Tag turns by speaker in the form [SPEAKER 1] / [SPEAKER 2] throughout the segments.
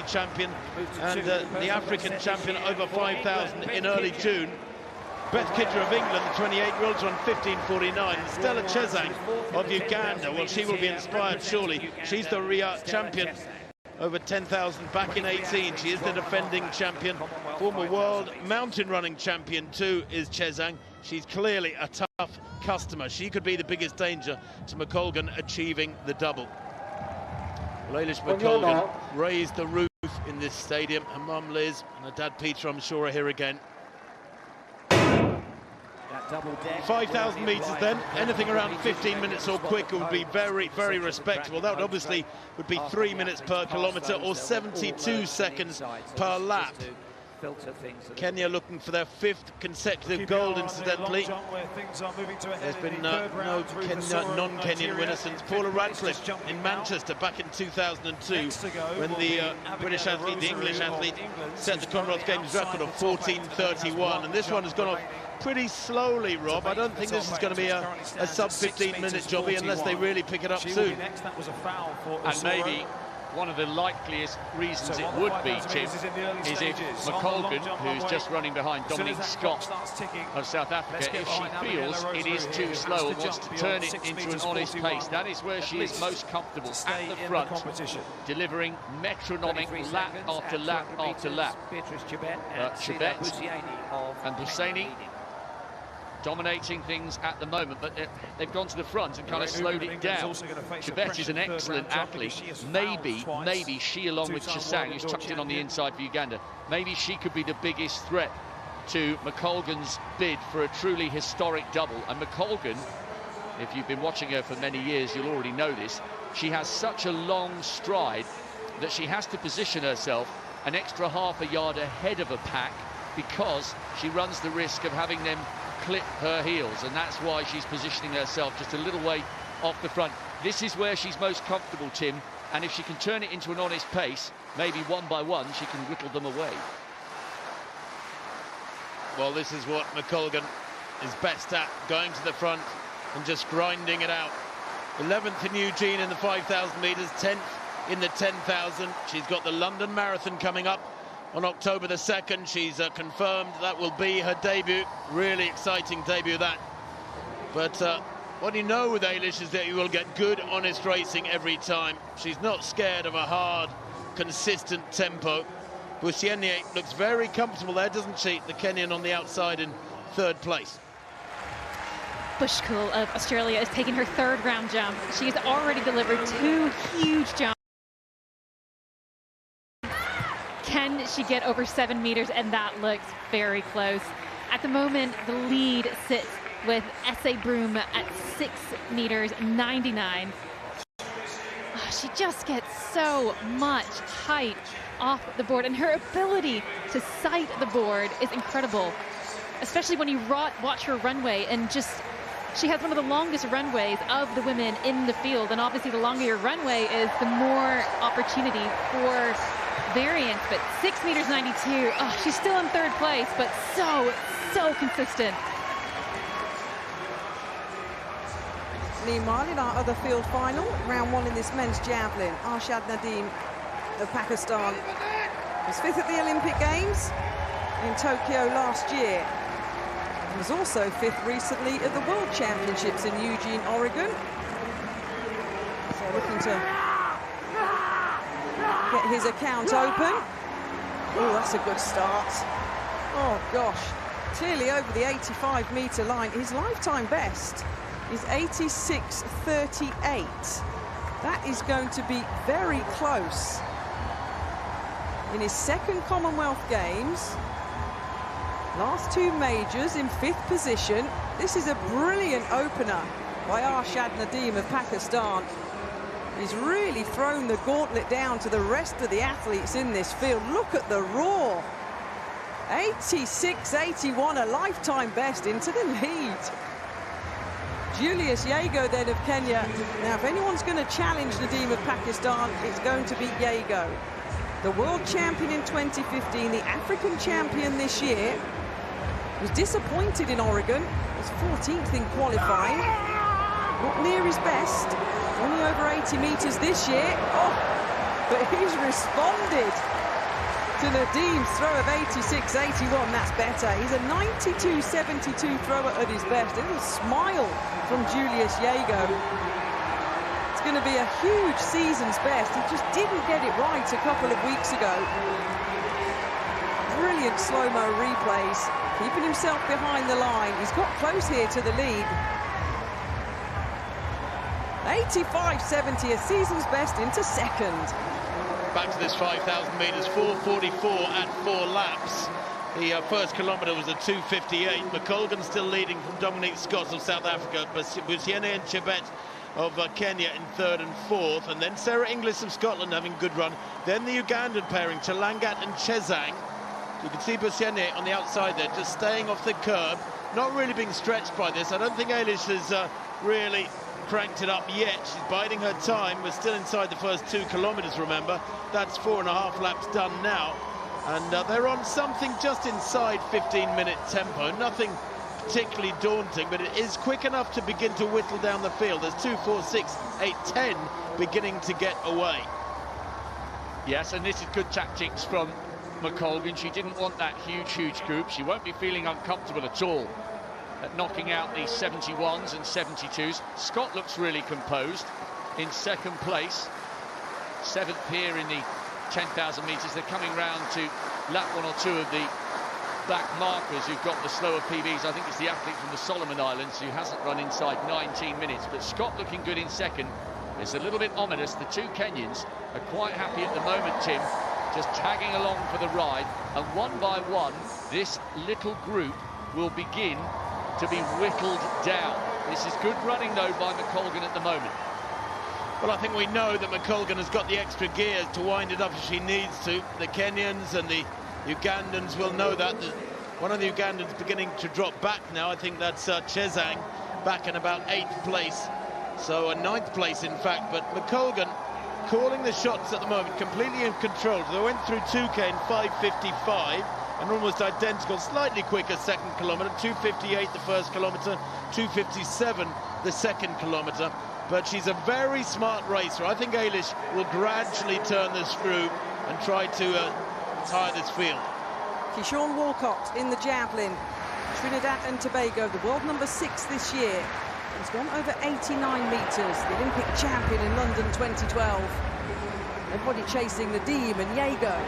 [SPEAKER 1] champion and the African champion over 5,000 in early June. Beth Kidger of England, the 28-year-old's run 15:49. Stella Chezang of Uganda, well, she will be inspired, surely. She's the Rio champion over 10,000 back in 18. She is the defending champion. Former world mountain running champion too is Chezang. She's clearly a tough customer. She could be the biggest danger to McColgan achieving the double. Well, Eilish McColgan raised the roof in this stadium. Her mum Liz and her dad Peter, I'm sure, are here again. 5,000 metres then, anything around 15 minutes or quicker would be very, very respectable. That would obviously be 3 minutes per kilometre or 72 seconds per lap. Kenya looking for their 5th consecutive gold, incidentally. There's been no non-Kenyan winner since Paula Radcliffe in Manchester back in 2002, when the British athlete, the English athlete, set the Commonwealth Games record of 14:31. And this one has gone off pretty slowly, Rob. I don't think this is going to be a sub-15-minute jobby unless they really pick it up soon.
[SPEAKER 2] And maybe one of the likeliest reasons it would be, Tim, is if McColgan, who's just running behind Dominique Scott of South Africa, if she feels it is too slow and wants to turn it into an honest pace. That is where she is most comfortable, at the front, delivering metronomic lap after lap after lap. Chebet and Bussaini dominating things at the moment, but they've gone to the front and kind of slowed it down. Chebet is an excellent athlete. Maybe she, along with Chezang, who's tucked in on the inside for Uganda, maybe she could be the biggest threat to McColgan's bid for a truly historic double. And McColgan, if you've been watching her for many years, you'll already know this, she has such a long stride that she has to position herself an extra half a yard ahead of a pack, because she runs the risk of having them clip her heels, and that's why she's positioning herself just a little way off the front. This is where she's most comfortable, Tim, and if she can turn it into an honest pace, maybe one by one she can whittle them away.
[SPEAKER 1] Well, this is what McColgan is best at, going to the front and just grinding it out. 11th in Eugene in the 5,000 metres, 10th in the 10,000. She's got the London Marathon coming up on October the 2nd. She's confirmed that will be her debut. Really exciting debut, that. But what you know with Eilish is that you will get good, honest racing every time. She's not scared of a hard, consistent tempo. Bussaini looks very comfortable there, doesn't she? The Kenyan on the outside in 3rd place.
[SPEAKER 3] Bushkuhl of Australia is taking her 3rd round jump. She's already delivered 2 huge jumps. Can she get over 7 meters? And that looks very close. At the moment, the lead sits with S.A. Broom at 6 meters 99. Oh, she just gets so much height off the board, and her ability to sight the board is incredible, especially when you watch her runway. And just, she has one of the longest runways of the women in the field, and obviously the longer your runway is, the more opportunity for variance. But 6 meters 92, oh, she's still in 3rd place, but so consistent.
[SPEAKER 4] Meanwhile, in our other field final, round 1 in this men's javelin, Arshad Nadeem of Pakistan was 5th at the Olympic Games in Tokyo last year. He was also 5th recently at the World Championships in Eugene, Oregon. So looking to get his account open. Oh, that's a good start. Oh, gosh. Clearly over the 85-meter line. His lifetime best is 86.38. That is going to be very close. In his 2nd Commonwealth Games, last 2 majors in 5th position. This is a brilliant opener by Arshad Nadeem of Pakistan. He's really thrown the gauntlet down to the rest of the athletes in this field. Look at the roar. 86.81, a lifetime best, into the lead. Julius Yego then of Kenya. Now, if anyone's going to challenge Nadeem of Pakistan, it's going to be Yego. The world champion in 2015, the African champion this year, was disappointed in Oregon, was 14th in qualifying. Not near his best, only over 80 meters this year. Oh, but he's responded to Nadim's throw of 86.81. That's better. He's a 92.72 thrower at his best. A little smile from Julius Jaeger. It's going to be a huge season's best. He just didn't get it right a couple of weeks ago. Brilliant slow-mo replays, keeping himself behind the line. He's got close here to the lead. 85.70, a season's best into second.
[SPEAKER 1] Back to this 5,000 metres, 4:44 at 4 laps. The first kilometre was a 2:58. McColgan still leading from Dominique Scott of South Africa, but Busiene and Chebet of Kenya in third and fourth, and then Sarah Inglis of Scotland having a good run. Then the Ugandan pairing, Chelangat and Chezang. You can see Busiene on the outside there, just staying off the curb, not really being stretched by this. I don't think Eilish has really cranked it up yet. She's biding her time. We're still inside the first 2 kilometres, remember. That's 4.5 laps done now. And they're on something just inside 15-minute tempo. Nothing particularly daunting, but it is quick enough to begin to whittle down the field. There's 2, 4, 6, 8, 10 beginning to get away.
[SPEAKER 2] Yes, and this is good tactics from McColgan. She didn't want that huge group. She won't be feeling uncomfortable at all at knocking out the 71s and 72s. Scott looks really composed in second place, 7th here in the 10,000 metres. They're coming round to lap 1 or 2 of the back markers who've got the slower PBs. I think it's the athlete from the Solomon Islands who hasn't run inside 19 minutes, but Scott looking good in second. It's a little bit ominous. The 2 Kenyans are quite happy at the moment, Tim, just tagging along for the ride, and one by one this little group will begin to be whittled down. This is good running though by McColgan at the moment.
[SPEAKER 1] Well, I think we know that McColgan has got the extra gears to wind it up if she needs to. The Kenyans and the Ugandans will know that. One of the Ugandans beginning to drop back now. I think that's Chezang, back in about 8th place. So a 9th place, in fact. But McColgan calling the shots at the moment, completely in control. They went through 2K in 5:55 and almost identical, slightly quicker second kilometre, 2:58 the first kilometre, 2:57 the second kilometre. But she's a very smart racer. I think Eilish will gradually turn the screw and try to tire this field.
[SPEAKER 4] Keyshawn Walcott in the javelin. Trinidad and Tobago, the world number 6 this year. He's gone over 89 metres, the Olympic champion in London 2012. Everybody chasing the Nadim and Jaeger.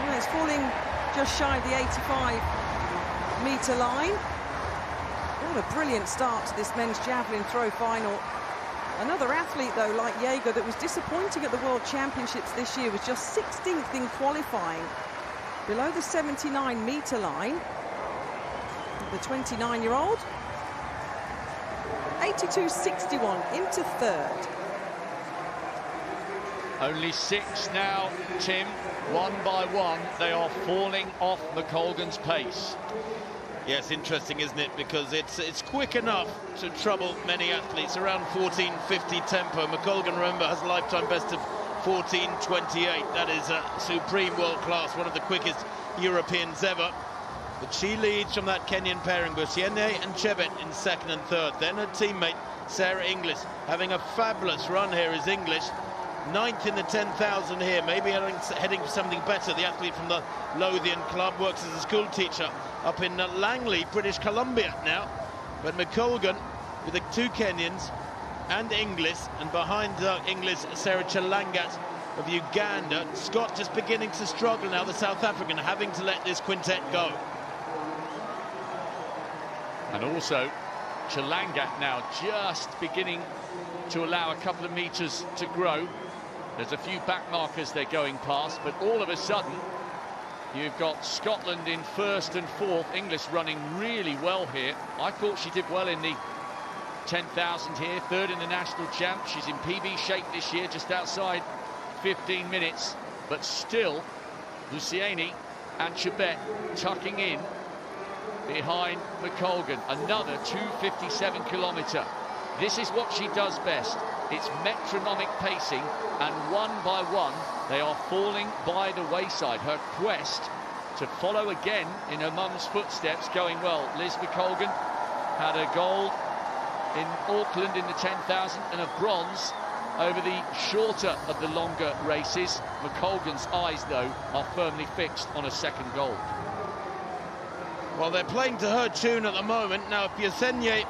[SPEAKER 4] Well, it's falling just shy of the 85-metre line. What a brilliant start to this men's javelin throw final. Another athlete, though, like Jaeger, that was disappointing at the World Championships this year, was just 16th in qualifying, below the 79-metre line. The 29-year-old, 82.61 into third.
[SPEAKER 2] Only 6 now, Tim. One by one, they are falling off McColgan's pace.
[SPEAKER 1] Yes, interesting, isn't it? Because it's quick enough to trouble many athletes. Around 14:50 tempo. McColgan, remember, has a lifetime best of 14:28. That is a supreme world class, one of the quickest Europeans ever. But she leads from that Kenyan pairing, Busiene and Chebet in second and third. Then her teammate, Sarah Inglis, having a fabulous run here is English. 9th in the 10,000 here, maybe heading for something better. The athlete from the Lothian club works as a school teacher up in Langley, British Columbia now. But McColgan with the 2 Kenyans and Inglis, and behind Inglis, Sarah Chelangat of Uganda. Scott just beginning to struggle now, the South African, having to let this quintet go.
[SPEAKER 2] And also, Chelangat now just beginning to allow a couple of metres to grow. There's a few back markers they're going past, but all of a sudden, you've got Scotland in first and fourth. Inglis running really well here. I thought she did well in the 10,000 here, third in the national champ. She's in PB shape this year, just outside 15 minutes, but still, Busiene and Chebet tucking in behind McColgan. Another 2:57 kilometre. This is what she does best. It's metronomic pacing, and one by one, they are falling by the wayside. Her quest to follow again in her mum's footsteps going well. Liz McColgan had a gold in Auckland in the 10,000 and a bronze over the shorter of the longer races. McColgan's eyes, though, are firmly fixed on a second gold.
[SPEAKER 1] Well, they're playing to her tune at the moment. Now, if Yesenia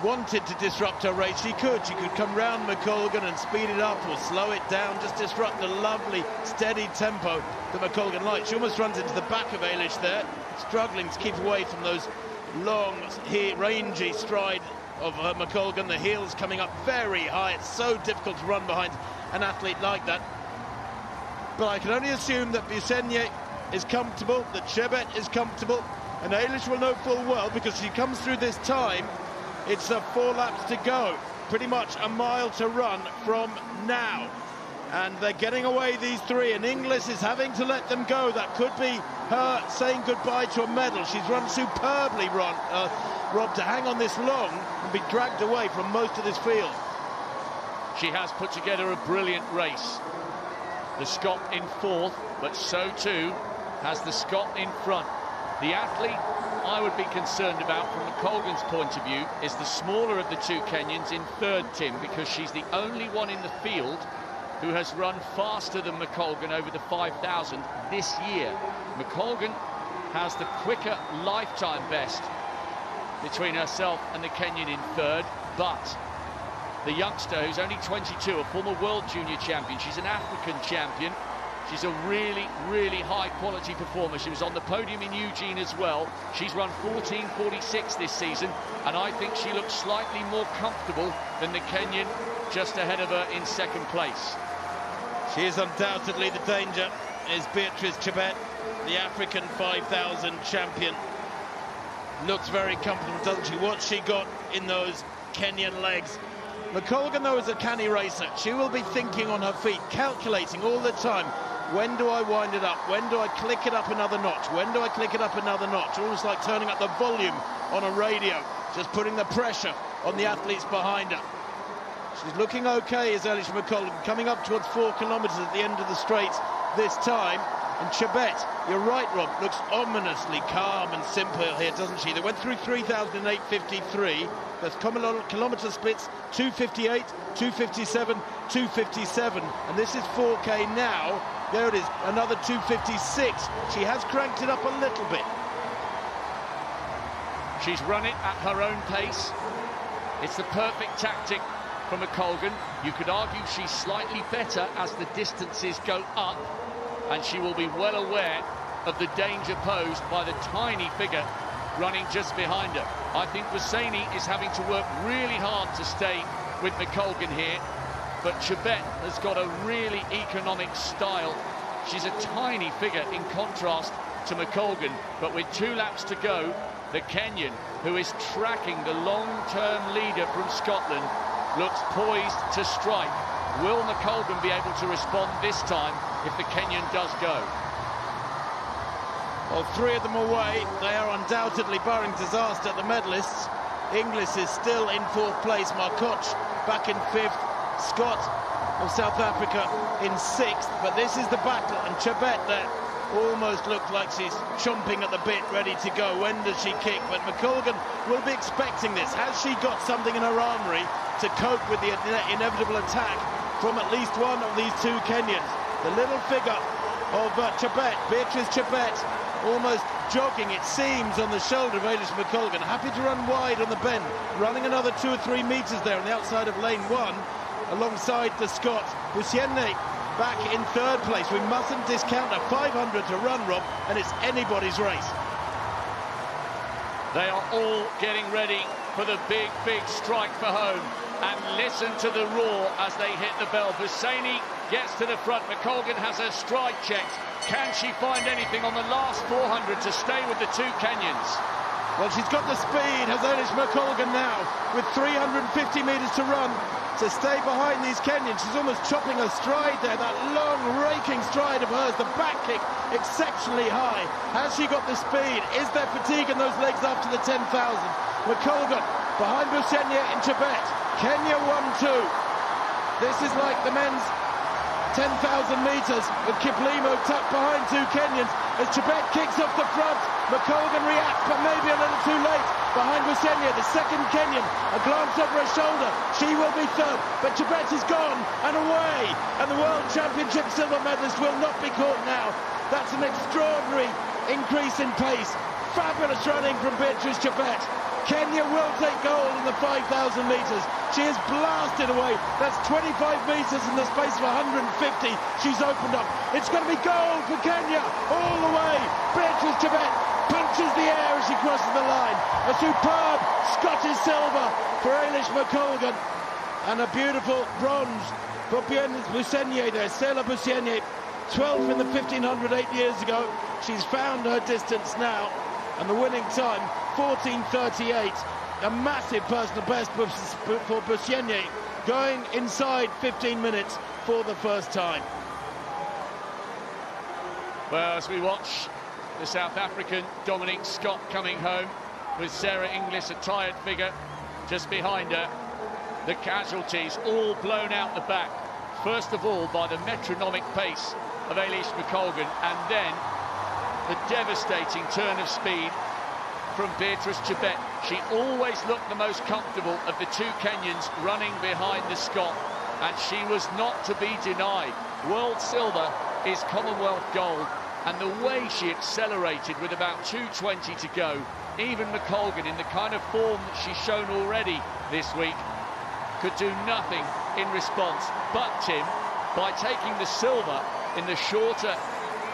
[SPEAKER 1] wanted to disrupt her race, she could. She could come round McColgan and speed it up or slow it down, just disrupt the lovely, steady tempo that McColgan likes. She almost runs into the back of Eilish there, struggling to keep away from those long, rangy stride of McColgan. The heels coming up very high. It's so difficult to run behind an athlete like that. But I can only assume that Yesenia is comfortable, that Chebet is comfortable, and Eilish will know full well, because she comes through this time, it's 4 laps to go, pretty much a mile to run from now. And they're getting away, these three, and Inglis is having to let them go. That could be her saying goodbye to a medal. She's run superbly, Rob, to hang on this long and be dragged away from most of this field.
[SPEAKER 2] She has put together a brilliant race. The Scot in 4th, but so too has the Scot in front. The athlete I would be concerned about from McColgan's point of view is the smaller of the two Kenyans in 3rd, Tim, because she's the only one in the field who has run faster than McColgan over the 5,000 this year. McColgan has the quicker lifetime best between herself and the Kenyan in 3rd, but the youngster, who's only 22, a former world junior champion, she's an African champion. She's a really, really high-quality performer. She was on the podium in Eugene as well. She's run 14:46 this season, and I think she looks slightly more comfortable than the Kenyan just ahead of her in 2nd place.
[SPEAKER 1] She is undoubtedly the danger, is Beatrice Chebet, the African 5,000 champion. Looks very comfortable, doesn't she? What she got in those Kenyan legs. McColgan, though, is a canny racer. She will be thinking on her feet, calculating all the time. When do I wind it up? When do I click it up another notch? When do I click it up another notch? Almost like turning up the volume on a radio, just putting the pressure on the athletes behind her. She's looking okay, is Eilish McColgan, coming up towards 4 kilometres at the end of the straight this time. And Chebet, you're right, Rob, looks ominously calm and simple here, doesn't she? They went through 3,000 in 8:53. There's kilometre splits, 2:58, 2:57, 2:57. And this is 4K now. There it is, another 2:56. She has cranked it up a little bit.
[SPEAKER 2] She's run it at her own pace. It's the perfect tactic for McColgan. You could argue she's slightly better as the distances go up, and she will be well aware of the danger posed by the tiny figure running just behind her. I think Husseini is having to work really hard to stay with McColgan here, but Chebet has got a really economic style. She's a tiny figure in contrast to McColgan, but with 2 laps to go, the Kenyan, who is tracking the long-term leader from Scotland, looks poised to strike. Will McColgan be able to respond this time if the Kenyan does go?
[SPEAKER 1] Well, 3 of them away. They are undoubtedly, barring disaster, the medalists. Inglis is still in 4th place. Markoch back in 5th. Scott of South Africa in 6th. But this is the battle, and Chebet there almost looks like she's chomping at the bit, ready to go. When does she kick? But McColgan will be expecting this. Has she got something in her armoury to cope with the inevitable attack from at least one of these 2 Kenyans? The little figure of Chebet, Beatrice Chebet, almost jogging, it seems, on the shoulder of Eilish McColgan. Happy to run wide on the bend, running another 2 or 3 metres there on the outside of lane 1, alongside the Scot. Husseini back in 3rd place. We mustn't discount a 500 to run, Rob, and it's anybody's race.
[SPEAKER 2] They are all getting ready for the big, big strike for home. And listen to the roar as they hit the bell. Husseini gets to the front. McColgan has her stride checked. Can she find anything on the last 400 to stay with the 2 Kenyans?
[SPEAKER 1] Well, she's got the speed, has Eilish McColgan now, with 350 metres to run to stay behind these Kenyans. She's almost chopping her stride there, that long, raking stride of hers, the back kick exceptionally high. Has she got the speed? Is there fatigue in those legs after the 10,000? McColgan behind Husseini in Chebet. Kenya 1-2. This is like the men's 10,000 metres with Kiplimo tucked behind 2 Kenyans as Chebet kicks off the front. McColgan reacts, but maybe a little too late. behind Busenya, the second Kenyan. A glance over her shoulder. She will be third, but Chebet is gone and away. And the World Championship silver medalist will not be caught now. That's an extraordinary increase in pace. Fabulous running from Beatrice Chebet. Kenya will take gold in the 5,000 metres. She has blasted away. That's 25 metres in the space of 150. She's opened up. It's going to be gold for Kenya all the way. Beatrice Chebet punches the air as she crosses the line. A superb Scottish silver for Eilish McColgan. And a beautiful bronze for Busenya there. Stella Busenya, 12th in the 1500 8 years ago. She's found her distance now. And the winning time, 14:38, a massive personal best for Busenya, going inside 15 minutes for the first time.
[SPEAKER 2] Well, as we watch the South African Dominique Scott coming home with Sarah Inglis, a tired figure, just behind her. The casualties all blown out the back, first of all by the metronomic pace of Eilish McColgan, and then the devastating turn of speed from Beatrice Chebet. She always looked the most comfortable of the two Kenyans running behind the Scot, and she was not to be denied. World silver is Commonwealth gold, and the way she accelerated with about 2:20 to go, even McColgan, in the kind of form that she's shown already this week, could do nothing in response. But Tim, by taking the silver in the shorter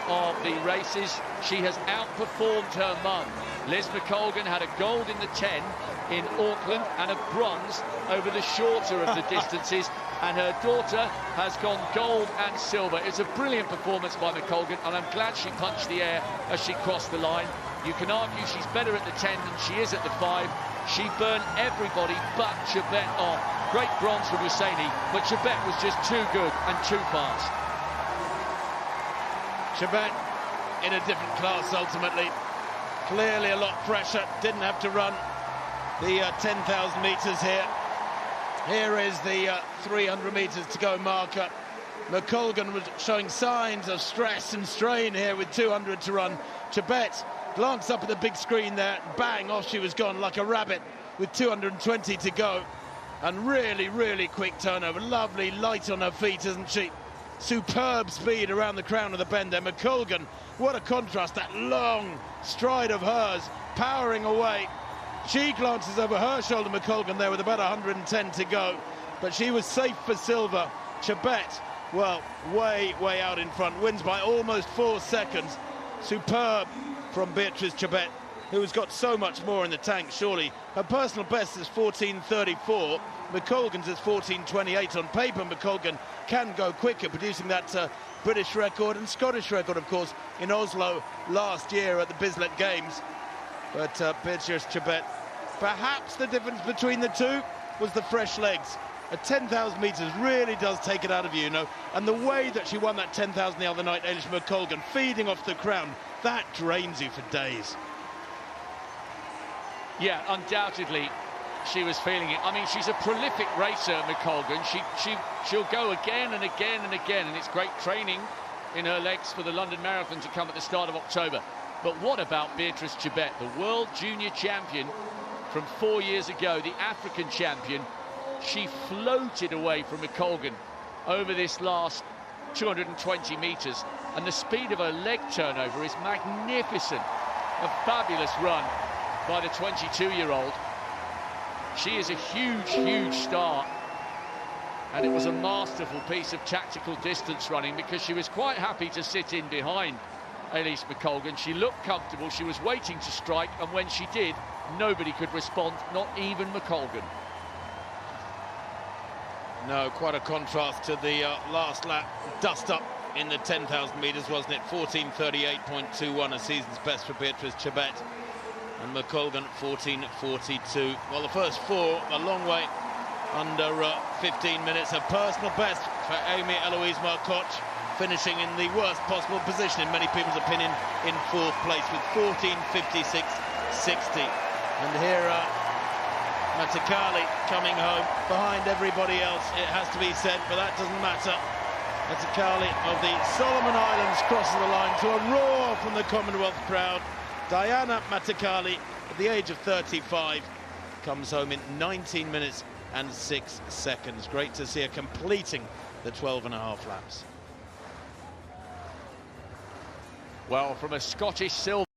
[SPEAKER 2] of the races, she has outperformed her mum. Liz McColgan had a gold in the 10 in Auckland and a bronze over the shorter of the distances, and her daughter has gone gold and silver. It's a brilliant performance by McColgan, and I'm glad she punched the air as she crossed the line. You can argue she's better at the 10 than she is at the 5. She burned everybody but Chebet off. Great bronze for Busenya, but Chebet was just too good and too fast.
[SPEAKER 1] Chebet in a different class ultimately. Clearly a lot fresher, didn't have to run the 10,000 metres here. Here is the 300 metres to go marker. McColgan was showing signs of stress and strain here with 200 to run. Chebet glanced up at the big screen there, bang, off she was gone like a rabbit with 220 to go. And really quick turnover. Lovely, light on her feet, isn't she? Superb speed around the crown of the bend there. McColgan, what a contrast, that long stride of hers, powering away. She glances over her shoulder, McColgan, there with about 110 to go, but she was safe for silver. Chebet, well, way out in front, wins by almost 4 seconds. Superb from Beatrice Chebet, who's got so much more in the tank, surely. Her personal best is 14:34. McColgan's is 14:28. On paper, McColgan can go quicker, producing that British record and Scottish record, of course, in Oslo last year at the Bislett Games. But Beatrice Chebet, perhaps the difference between the two was the fresh legs. A 10,000 metres really does take it out of you, you know. And the way that she won that 10,000 the other night, Eilish McColgan, feeding off the crown, that drains you for days.
[SPEAKER 2] Yeah, undoubtedly she was feeling it. I mean, she's a prolific racer, McColgan. She'll go again and again and again, and it's great training in her legs for the London Marathon to come at the start of October. But what about Beatrice Chebet, the world junior champion from 4 years ago, the African champion? She floated away from McColgan over this last 220 metres, and the speed of her leg turnover is magnificent. A fabulous run by the 22-year-old. She is a huge star, and it was a masterful piece of tactical distance running, because she was quite happy to sit in behind Eilish McColgan. She looked comfortable, she was waiting to strike, and when she did, nobody could respond, not even McColgan.
[SPEAKER 1] No, quite a contrast to the last lap dust-up in the 10,000 metres, wasn't it? 14:38.21, a season's best for Beatrice Chebet. And McColgan 14:42. Well, the first four a long way under 15 minutes. A personal best for Amy Eloise Marcotte, finishing in the worst possible position in many people's opinion, in 4th place with 14:56.60. And here Matakali coming home behind everybody else, it has to be said, but that doesn't matter. Matakali of the Solomon Islands crosses the line to a roar from the Commonwealth crowd. Diana Matakali at the age of 35, comes home in 19 minutes and 6 seconds. Great to see her completing the 12.5 laps.
[SPEAKER 2] Well, from a Scottish silver